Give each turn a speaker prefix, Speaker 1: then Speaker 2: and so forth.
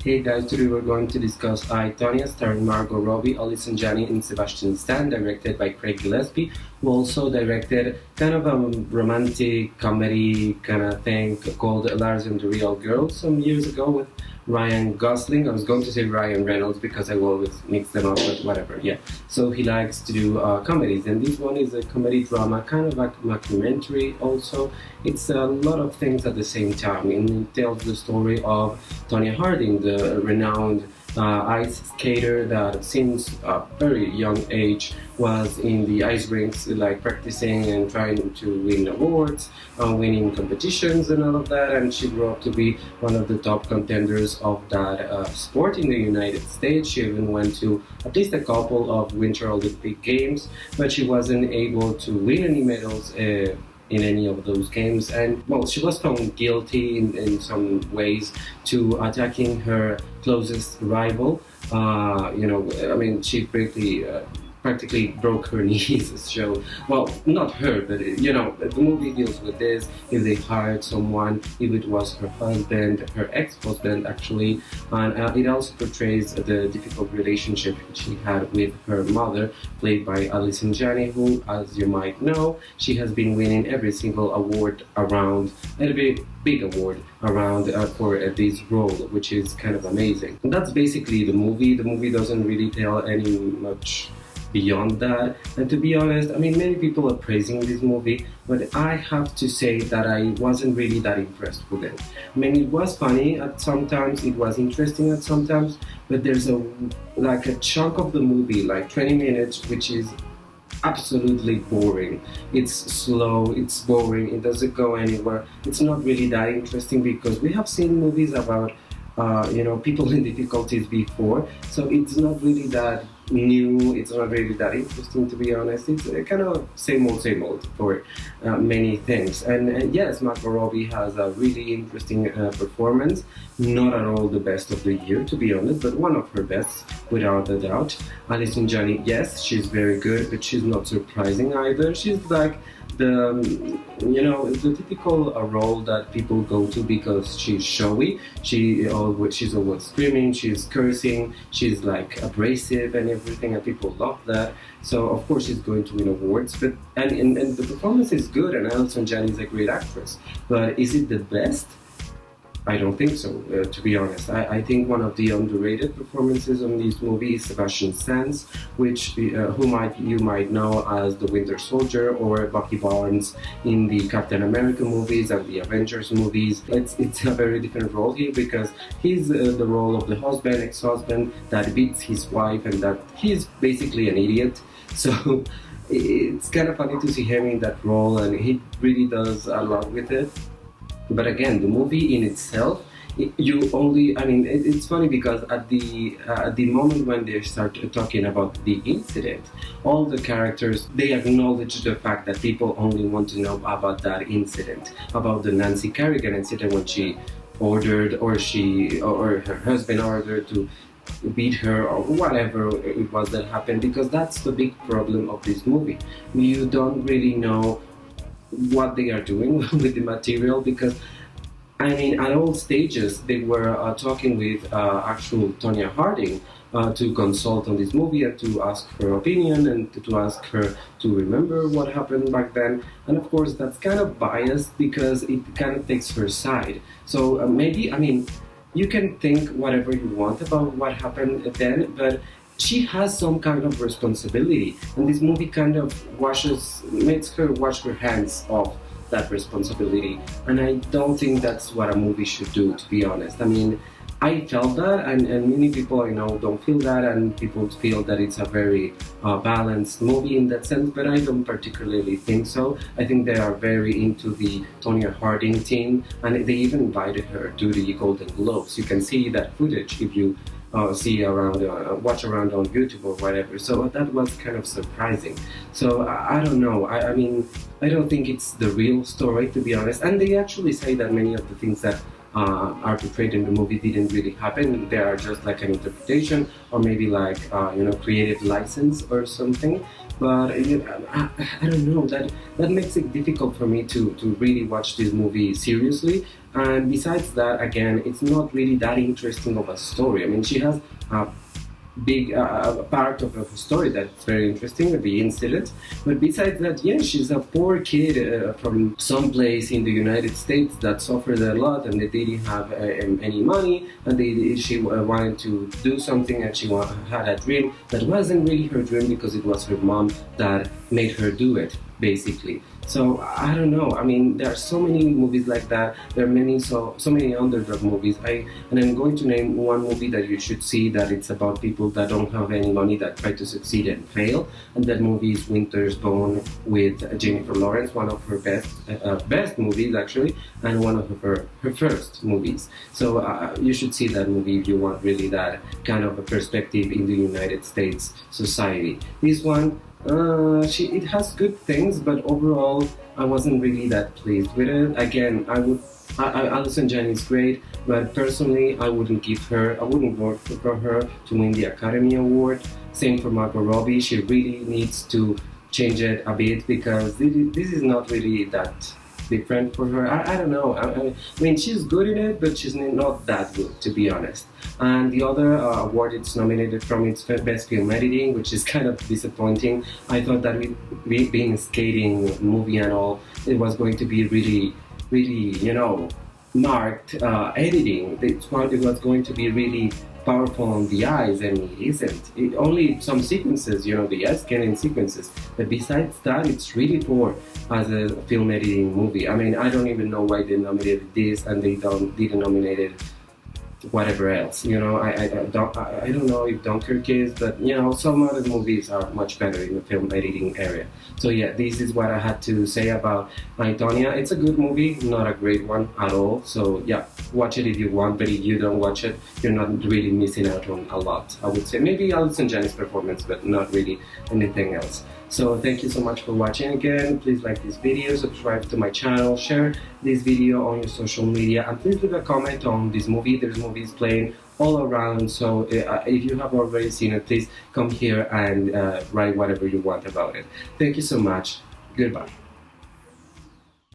Speaker 1: Hey guys, today we're going to discuss I, Tonya, starring Margot Robbie, Alison Janney, and Sebastian Stan, directed by Craig Gillespie, who also directed kind of a romantic comedy kind of thing called Lars and the Real Girl some years ago with Ryan Gosling. I was going to say Ryan Reynolds because I always mix them up, but whatever, yeah. So he likes to do comedies, and this one is a comedy drama, kind of like a documentary also. It's a lot of things at the same time, and it tells the story of Tonya Harding, the renowned ice skater that since a very young age was in the ice rinks, like practicing and trying to win awards, winning competitions and all of that. And she grew up to be one of the top contenders of that sport in the United States. She even went to at least a couple of Winter Olympic Games, but she wasn't able to win any medals. In any of those games, and well, she was found guilty in some ways to attacking her closest rival. I mean, she practically broke her knees. So, well, not her, but the movie deals with this. If they hired someone, if it was her husband, her ex-husband actually, and it also portrays the difficult relationship she had with her mother, played by Alison Janney, who, as you might know, she has been winning every single award around, every big award around for this role, which is kind of amazing. And that's basically the movie. The movie doesn't really tell any much beyond that, and to be honest, I mean, many people are praising this movie, but I have to say that I wasn't really that impressed with it. I mean, it was funny at sometimes, it was interesting at sometimes, but there's a chunk of the movie, like 20 minutes, which is absolutely boring. It's slow, it's boring, it doesn't go anywhere. It's not really that interesting because we have seen movies about people in difficulties before, so it's not really that new, it's not really that interesting, to be honest. It's kind of same old for many things. And yes, Margot Robbie has a really interesting performance, not at all the best of the year, to be honest, but one of her best without a doubt. Alison Janney, yes, she's very good, but she's not surprising either. She's like the typical role that people go to because she's showy. She's always screaming, she's cursing, she's like abrasive and everything, and people love that. So of course she's going to win awards. But and the performance is good, and Alison Janney is a great actress. But is it the best? I don't think so, to be honest. I think one of the underrated performances on this movie is Sebastian Stan's, which you might know as the Winter Soldier or Bucky Barnes in the Captain America movies and the Avengers movies. It's a very different role here because he's the role of the husband, ex-husband that beats his wife and that he's basically an idiot. So it's kind of funny to see him in that role, and he really does a lot with it. But again, the movie in itself, it's funny because at the moment when they start talking about the incident, all the characters, they acknowledge the fact that people only want to know about that incident, about the Nancy Kerrigan incident when she ordered or her husband ordered to beat her or whatever it was that happened, because that's the big problem of this movie. You don't really know what they are doing with the material, because I mean, at all stages they were talking with actual Tonya Harding to consult on this movie and to ask her opinion and to ask her to remember what happened back then. And of course that's kind of biased because it kind of takes her side. So maybe, I mean, you can think whatever you want about what happened then, but she has some kind of responsibility, and this movie kind of makes her wash her hands off that responsibility, and I don't think that's what a movie should do, to be honest. I mean, I felt that, and many people I know don't feel that, and people feel that it's a very balanced movie in that sense, but I don't particularly think so. I think they are very into the Tonya Harding team, and they even invited her to the Golden Globes. You can see that footage if you watch around on YouTube or whatever. So that was kind of surprising. So I don't know. I mean, I don't think it's the real story, to be honest. And they actually say that many of the things that are portrayed in the movie didn't really happen. They are just like an interpretation or maybe like creative license or something. But I don't know, that makes it difficult for me to really watch this movie seriously. And besides that, again, it's not really that interesting of a story. I mean, she has a big part of a story that's very interesting, the incident. But besides that, yeah, she's a poor kid from some place in the United States that suffered a lot, and they didn't have any money, and she wanted to do something, and she had a dream that wasn't really her dream because it was her mom that made her do it, basically. So I don't know. I mean, there are so many movies like that. There are so many underdog movies. And I'm going to name one movie that you should see, that it's about people that don't have any money that try to succeed and fail. And that movie is Winter's Bone with Jennifer Lawrence, one of her best movies actually, and one of her first movies. So you should see that movie if you want really that kind of a perspective in the United States society. This one. It has good things, but overall, I wasn't really that pleased with it. Again, Allison Janney is great, but personally, I wouldn't vote for her to win the Academy Award. Same for Margot Robbie. She really needs to change it a bit, because this is not really that different for her. I don't know. I mean, she's good in it, but she's not that good, to be honest. And the other award it's nominated from its Best Film Editing, which is kind of disappointing. I thought that with being a skating movie and all, it was going to be really, marked editing. It was going to be really powerful on the eyes, and it isn't. Only some sequences, the scanning sequences. But besides that, it's really poor as a film editing movie. I mean, I don't even know why they nominated this and they didn't nominate it whatever else. I don't know if Dunkirk is, but some other movies are much better in the film editing area. So yeah, this is what I had to say about Tonya. It's a good movie, not a great one at all. So yeah, watch it if you want, but if you don't watch it, you're not really missing out on a lot, I would say. Maybe Allison Janney's performance, but not really anything else. So thank you so much for watching again. Please like this video, subscribe to my channel, share this video on your social media, and please leave a comment on this movie. There's movies playing all around, so if you have already seen it, please come here and write whatever you want about it. Thank you so much. Goodbye.